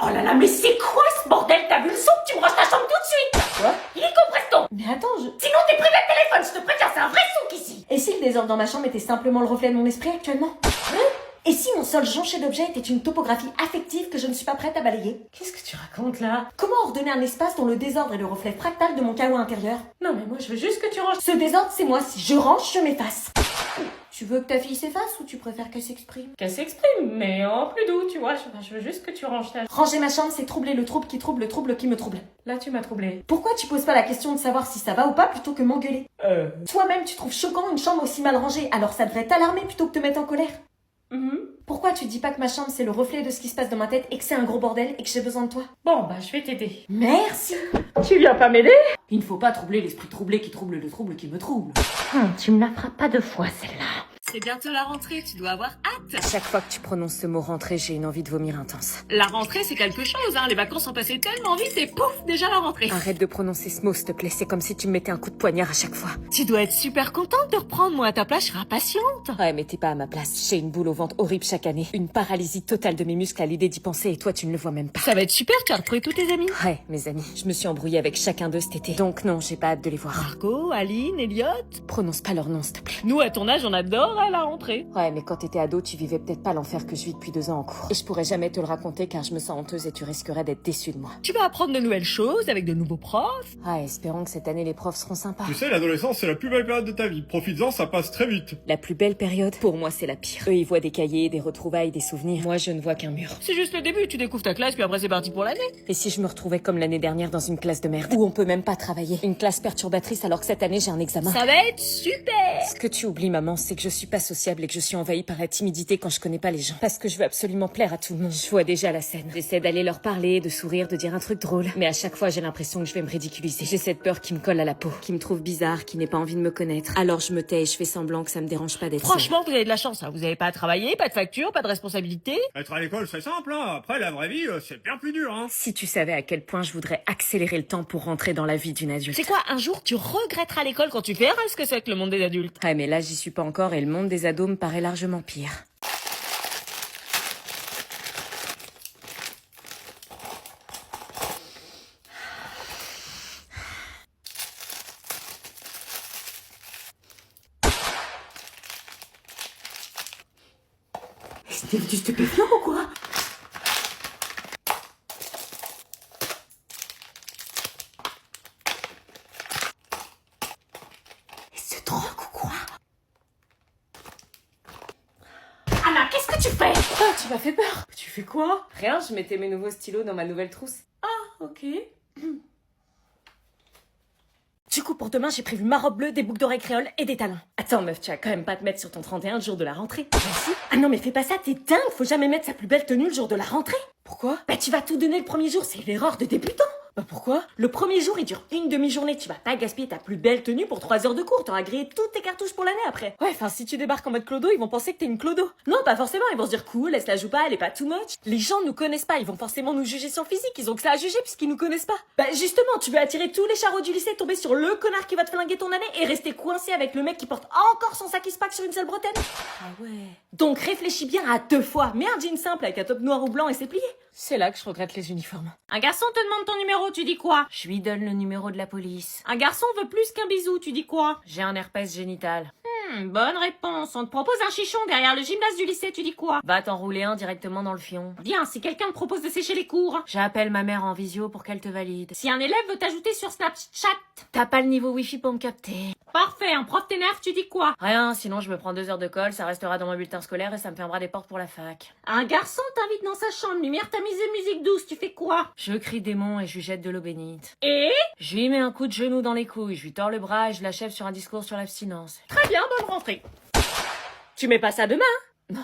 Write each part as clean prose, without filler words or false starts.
Oh là là, mais c'est quoi ce bordel? T'as vu le son? Tu me ranges ta chambre tout de suite. Quoi? Illico presto. Mais attends, Sinon t'es privé de téléphone, je te préviens, c'est un vrai souk ici. Et si le désordre dans ma chambre était simplement le reflet de mon esprit actuellement? Et si mon sol jonché d'objets était une topographie affective que je ne suis pas prête à balayer? Qu'est-ce que tu racontes là? Comment ordonner un espace dont le désordre est le reflet fractal de mon chaos intérieur? Non mais moi je veux juste que tu ranges. Ce désordre, c'est moi. Si je range, je m'efface. Tu veux que ta fille s'efface ou tu préfères qu'elle s'exprime? Qu'elle s'exprime, mais en plus doux, tu vois. Je veux juste que tu ranges ta... Ranger ma chambre, c'est troubler le trouble qui trouble le trouble qui me trouble. Là tu m'as troublé. Pourquoi tu poses pas la question de savoir si ça va ou pas plutôt que m'engueuler? Toi-même, tu trouves choquant une chambre aussi mal rangée, alors ça devrait t'alarmer plutôt que te mettre en colère. Pourquoi tu dis pas que ma chambre c'est le reflet de ce qui se passe dans ma tête et que c'est un gros bordel et que j'ai besoin de toi? Bon bah je vais t'aider. Merci. Tu viens pas m'aider? Il ne faut pas troubler l'esprit troublé qui trouble le trouble qui me trouble. Tu me la feras pas deux fois celle-là. C'est bientôt la rentrée, tu dois avoir hâte. Chaque fois que tu prononces ce mot rentrée, j'ai une envie de vomir intense. La rentrée, c'est quelque chose, hein. Les vacances sont passées tellement vite et pouf, déjà la rentrée. Arrête de prononcer ce mot, s'il te plaît. C'est comme si tu me mettais un coup de poignard à chaque fois. Tu dois être super contente de reprendre. Moi, à ta place, je serais impatiente. Ouais, mais t'es pas à ma place. J'ai une boule au ventre horrible chaque année. Une paralysie totale de mes muscles à l'idée d'y penser et toi, tu ne le vois même pas. Ça va être super, tu as retrouvé tous tes amis. Ouais, mes amis. Je me suis embrouillée avec chacun d'eux cet été. Donc non, j'ai pas hâte de les voir. Marco, Aline, Elliot. Prononce pas leur nom, s'il te plaît. Nous, à ton âge, on adore à la rentrée. Ouais, mais quand t'étais ado, tu vivais peut-être pas l'enfer que je vis depuis 2 ans en cours. Et je pourrais jamais te le raconter car je me sens honteuse et tu risquerais d'être déçue de moi. Tu vas apprendre de nouvelles choses avec de nouveaux profs. Ouais, espérons que cette année les profs seront sympas. Tu sais, l'adolescence, c'est la plus belle période de ta vie. Profites-en, ça passe très vite. La plus belle période, pour moi, c'est la pire. Eux, ils voient des cahiers, des retrouvailles, des souvenirs. Moi, je ne vois qu'un mur. C'est juste le début, tu découvres ta classe, puis après c'est parti pour l'année. Et si je me retrouvais comme l'année dernière dans une classe de merde, où on peut même pas travailler, une classe perturbatrice alors que cette année j'ai un examen. Ça va être super. Ce que tu oublies, maman, c'est que je suis pas sociable et que je suis envahie par la timidité quand je connais pas les gens. Parce que je veux absolument plaire à tout le monde. Je vois déjà la scène. J'essaie d'aller leur parler, de sourire, de dire un truc drôle. Mais à chaque fois, j'ai l'impression que je vais me ridiculiser. J'ai cette peur qui me colle à la peau, qui me trouve bizarre, qui n'ait pas envie de me connaître. Alors je me tais et je fais semblant que ça me dérange pas d'être seule. Franchement, vous avez de la chance, hein. Vous avez pas à travailler, pas de facture, pas de responsabilité. Être à l'école, c'est simple, hein. Après, la vraie vie, c'est bien plus dur, hein. Si tu savais à quel point je voudrais accélérer le temps pour rentrer dans la vie d'une adulte. C'est quoi, un jour, tu regretteras l'école quand tu verras ce que c'est que le monde des adultes. Ouais, mais là, j'y suis pas encore et le monde des ados me paraît largement pire. C'était du stupéfiant ou quoi? C'est drogue ou quoi? Anna, qu'est-ce que tu fais? Ah, tu m'as fait peur. Tu fais quoi? Rien, je mettais mes nouveaux stylos dans ma nouvelle trousse. Ok. Du coup, pour demain, j'ai prévu ma robe bleue, des boucles d'oreilles créoles et des talons. Attends, meuf, tu vas quand même pas te mettre sur ton 31 le jour de la rentrée. Vas-y. Ah non, mais fais pas ça, t'es dingue. Faut jamais mettre sa plus belle tenue le jour de la rentrée. Pourquoi? Bah, tu vas tout donner le premier jour, c'est l'erreur de débutant. Bah pourquoi? Le premier jour, il dure une demi-journée. Tu vas pas gaspiller ta plus belle tenue pour 3 heures de cours. T'auras grillé toutes tes cartouches pour l'année après. Ouais, enfin si tu débarques en mode clodo, ils vont penser que t'es une clodo. Non, pas forcément. Ils vont se dire cool, elle se la joue pas, elle est pas too much. Les gens nous connaissent pas. Ils vont forcément nous juger sur le physique. Ils ont que ça à juger puisqu'ils nous connaissent pas. Bah, justement, tu veux attirer tous les charros du lycée, tomber sur le connard qui va te flinguer ton année et rester coincé avec le mec qui porte encore son sac pack sur une seule bretelle. Ah ouais. Donc réfléchis bien à 2 fois. Mets un jean simple avec un top noir ou blanc et c'est plié. C'est là que je regrette les uniformes. Un garçon te demande ton numéro, tu dis quoi? Je lui donne le numéro de la police. Un garçon veut plus qu'un bisou, tu dis quoi? J'ai un herpès génital. Bonne réponse. On te propose un chichon derrière le gymnase du lycée, tu dis quoi? Va t'enrouler un directement dans le fion. Bien, si quelqu'un te propose de sécher les cours. J'appelle ma mère en visio pour qu'elle te valide. Si un élève veut t'ajouter sur Snapchat. T'as pas le niveau wifi pour me capter. Parfait, un prof t'énerve, tu dis quoi? Rien, sinon je me prends 2 heures de colle, ça restera dans mon bulletin scolaire et ça me fermera des portes pour la fac. Un garçon t'invite dans sa chambre, lumière tamisée, musique douce, tu fais quoi? Je crie démon et je lui jette de l'eau bénite. Et? Je lui mets un coup de genou dans les couilles, je lui tords le bras et je l'achève sur un discours sur l'abstinence. Très bien, bonne rentrée. Tu mets pas ça demain? Non.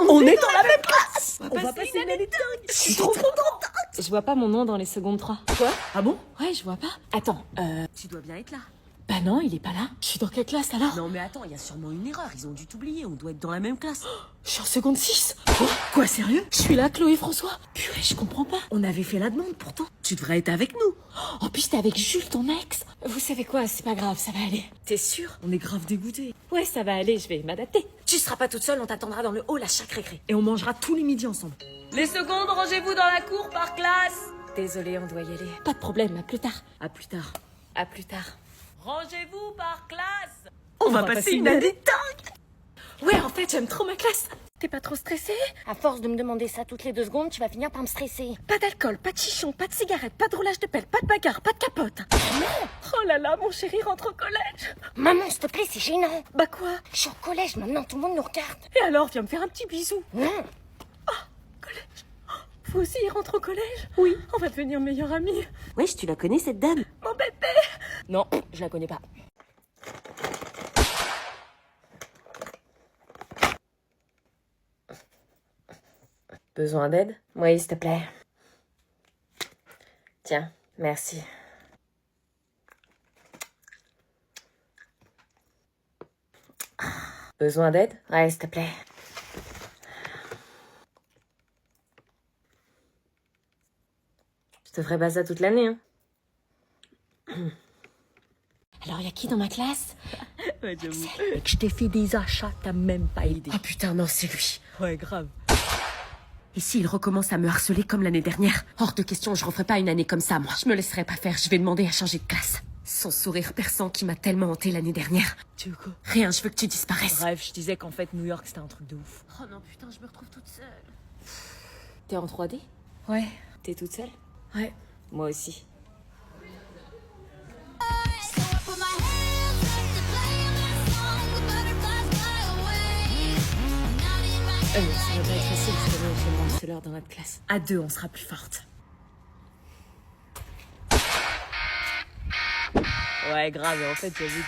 On est dans la même classe. On va passer une année dingue. Je suis trop contente. Je vois pas mon nom dans les secondes 3. Quoi? Ah bon? Ouais, je vois pas. Attends, tu dois bien être là. Bah non, il est pas là. Je suis dans quelle classe alors? Non mais attends, il y a sûrement une erreur, ils ont dû t'oublier, on doit être dans la même classe. Je suis en seconde 6. Quoi, sérieux? Je suis là, Chloé François. Purée, je comprends pas. On avait fait la demande pourtant, tu devrais être avec nous. En plus, t'es avec Jules, ton ex. Vous savez quoi, c'est pas grave, ça va aller. T'es sûr? On est grave dégoûtés. Ouais, ça va aller, je vais m'adapter. Tu seras pas toute seule, on t'attendra dans le hall à chaque récré. Et on mangera tous les midis ensemble. Les secondes, rangez-vous dans la cour par classe. Désolée, on doit y aller. Pas de problème, à plus tard. À plus tard. À plus tard. Rangez-vous par classe. On va passer une année dingue. Ouais, en fait, j'aime trop ma classe. T'es pas trop stressée? À force de me demander ça toutes les 2 secondes, tu vas finir par me stresser. Pas d'alcool, pas de chichon, pas de cigarette, pas de roulage de pelle, pas de bagarre, pas de capote. Oh là là, mon chéri rentre au collège. Maman, s'il te plaît, c'est gênant. Bah quoi? Je suis au collège maintenant, tout le monde nous regarde. Et alors, viens me faire un petit bisou. Non. Collège. Vous aussi, il rentre au collège? Oui. On va devenir meilleure amie. Wesh, tu la connais cette dame? Mon bébé. Non, je la connais pas. Besoin d'aide? Oui, s'il te plaît. Tiens, merci. Besoin d'aide? Ouais, s'il te plaît. Je te ferai pas ça toute l'année, hein. Alors, y a qui dans ma classe? Ouais, j'avoue. Et que je t'ai fait des achats, t'as même pas idée. Ah putain, non, c'est lui. Ouais, grave. Et s'il recommence à me harceler comme l'année dernière? Hors de question, je referai pas une année comme ça, moi. Je me laisserai pas faire, je vais demander à changer de classe. Son sourire perçant qui m'a tellement hanté l'année dernière. Tu veux quoi? Rien, je veux que tu disparaisses. Bref, je disais qu'en fait, New York, c'était un truc de ouf. Oh non, putain, je me retrouve toute seule. T'es en 3D? Ouais. T'es toute seule? Ouais. Moi aussi. Ça va pas être facile, parce que j'ai le harceleur dans notre classe. À 2, on sera plus forte. Ouais, grave, en fait, j'avoue.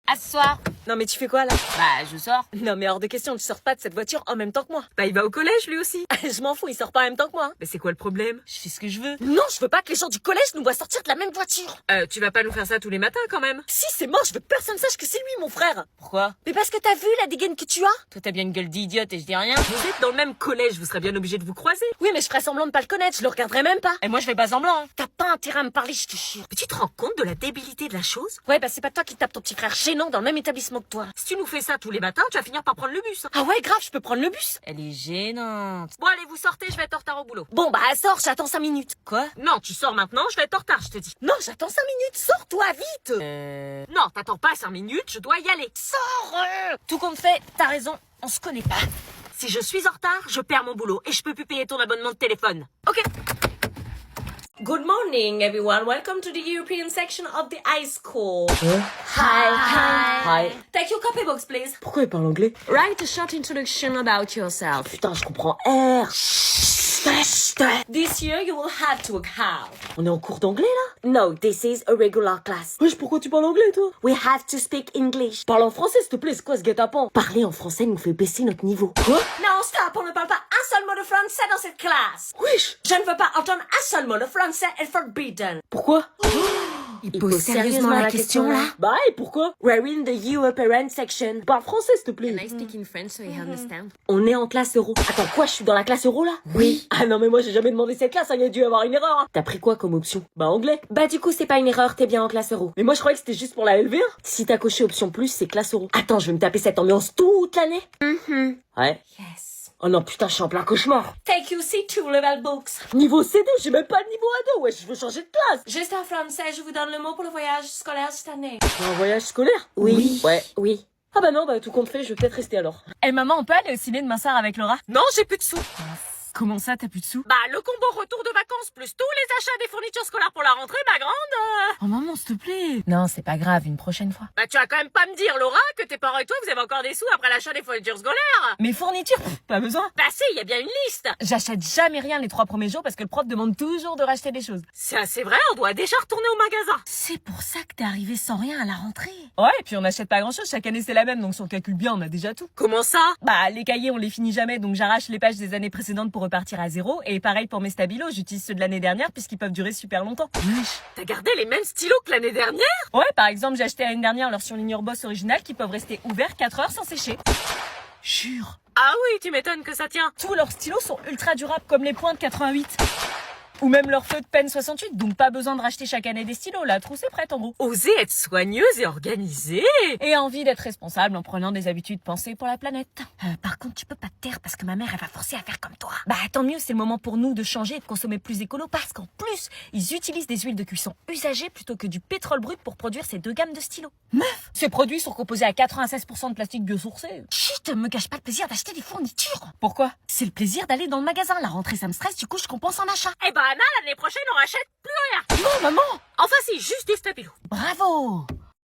À ce soir. Non, mais tu fais quoi, là? Bah, je sors. Non, mais hors de question, tu sors pas de cette voiture en même temps que moi. Bah, il va au collège, lui aussi. Je m'en fous, il sort pas en même temps que moi. Mais c'est quoi le problème? Je fais ce que je veux. Non, je veux pas que les gens du collège nous voient sortir de la même voiture. Tu vas pas nous faire ça tous les matins, quand même? Si, c'est mort, je veux que personne sache que c'est lui, mon frère. Pourquoi? Mais parce que t'as vu la dégaine que tu as? Toi, t'as bien une gueule d'idiote et je dis rien. Vous êtes dans le même collège, vous serez bien obligés de vous croiser. Oui, mais je ferais semblant de pas le connaître, je le regarderai même pas. Et moi, je fais pas semblant. Hein. T'as pas intérêt à me parler, je te jure. Mais tu te rends compte de la débilité de la chose? Ouais, bah c'est pas toi qui tape ton petit frère gênant dans le même établissement que toi. Si tu nous fais ça tous les matins, tu vas finir par prendre le bus. Ah ouais, grave, je peux prendre le bus. Elle est gênante. Bon, allez, vous sortez, je vais être en retard au boulot. Bon, bah sors, j'attends 5 minutes. Quoi? Non, tu sors maintenant, je vais être en retard, je te dis. Non, j'attends 5 minutes, sors-toi, vite. Non, t'attends pas 5 minutes, je dois y aller. Sors. Tout compte fait, t'as raison, on se connaît pas. Si je suis en retard, je perds mon boulot et je peux plus payer ton abonnement de téléphone. Ok? Good morning, everyone. Welcome to the European section of the high school. Hi. Take your copybooks, please. Pourquoi il parle anglais? Write a short introduction about yourself. Putain, je comprends R. This year, you will have to work hard. On est en cours d'anglais, là? No, this is a regular class. Wesh, pourquoi tu parles anglais, toi? We have to speak English. Parle en français, s'il te plaît, c'est quoi ce guet-apens? Parler en français nous fait baisser notre niveau. Quoi? Non, stop, on ne parle pas un seul mot de français dans cette classe. Wesh. Je ne veux pas entendre un seul mot de français est forbidden. Pourquoi? Il pose sérieusement la question, là? Bah, et pourquoi? We're in the European section. Parle français, s'il te plaît. I speak in French so you understand? On est en classe euro. Attends, quoi, je suis dans la classe euro, là? Oui. Ah non, mais moi, j'ai jamais demandé cette classe, il y a dû y avoir une erreur. Hein. T'as pris quoi comme option? Bah, anglais. Bah du coup, c'est pas une erreur, t'es bien en classe euro. Mais moi, je croyais que c'était juste pour la LV1. Si t'as coché option plus, c'est classe euro. Attends, je vais me taper cette ambiance toute l'année. Ouais. Yes. Oh non, putain, je suis en plein cauchemar. Take your C2 level books. Niveau C2, j'ai même pas le niveau A2, ouais, je veux changer de classe. Juste en français, je vous donne le mot pour le voyage scolaire cette année. Un voyage scolaire? Oui. Ouais, oui. Ah bah non, bah tout compte fait, je vais peut-être rester alors. Eh maman, on peut aller au ciné demain soir avec Laura? Non, j'ai plus de sous. Comment ça, t'as plus de sous? Bah, le combo retour de vacances plus tous les achats des fournitures scolaires pour la rentrée, ma grande. Oh maman, s'il te plaît. Non, c'est pas grave, une prochaine fois. Bah, tu vas quand même pas me dire, Laura, que tes parents et toi, vous avez encore des sous après l'achat des fournitures scolaires. Mes fournitures, pas besoin. Bah si, il y a bien une liste. J'achète jamais rien les 3 premiers jours parce que le prof demande toujours de racheter des choses. C'est assez vrai, on doit déjà retourner au magasin. C'est pour ça que t'es arrivé sans rien à la rentrée. Ouais, et puis on n'achète pas grand chose, chaque année c'est la même, donc si on calcule bien, on a déjà tout. Comment ça? Bah, les cahiers, on les finit jamais, donc j'arrache les pages des années précédentes pour pour repartir à zéro. Et pareil pour mes stabilos, j'utilise ceux de l'année dernière puisqu'ils peuvent durer super longtemps. T'as gardé les mêmes stylos que l'année dernière? Ouais, par exemple, j'ai acheté l'année dernière leur surligneur Boss original qui peuvent rester ouverts 4 heures sans sécher. Jure. Ah oui, tu m'étonnes que ça tient. Tous leurs stylos sont ultra durables comme les points de 88. Ou même leur feu de Pen 68, donc pas besoin de racheter chaque année des stylos, la trousse est prête en gros. Oser être soigneuse et organisée. Et envie d'être responsable en prenant des habitudes pensées pour la planète. Par contre, tu peux pas te taire parce que ma mère, elle va forcer à faire comme toi. Bah tant mieux, c'est le moment pour nous de changer et de consommer plus écolo parce qu'en plus, ils utilisent des huiles de cuisson usagées plutôt que du pétrole brut pour produire ces 2 gammes de stylos. Meuf, ces produits sont composés à 96% de plastique biosourcé. Chut, me gâche pas le plaisir d'acheter des fournitures. Pourquoi? C'est le plaisir d'aller dans le magasin. La rentrée, ça me stresse, du coup, je compense en achat. Eh ben Anna, l'année prochaine, on rachète plus rien. Non, maman! Enfin si, juste des stabilos. Bravo!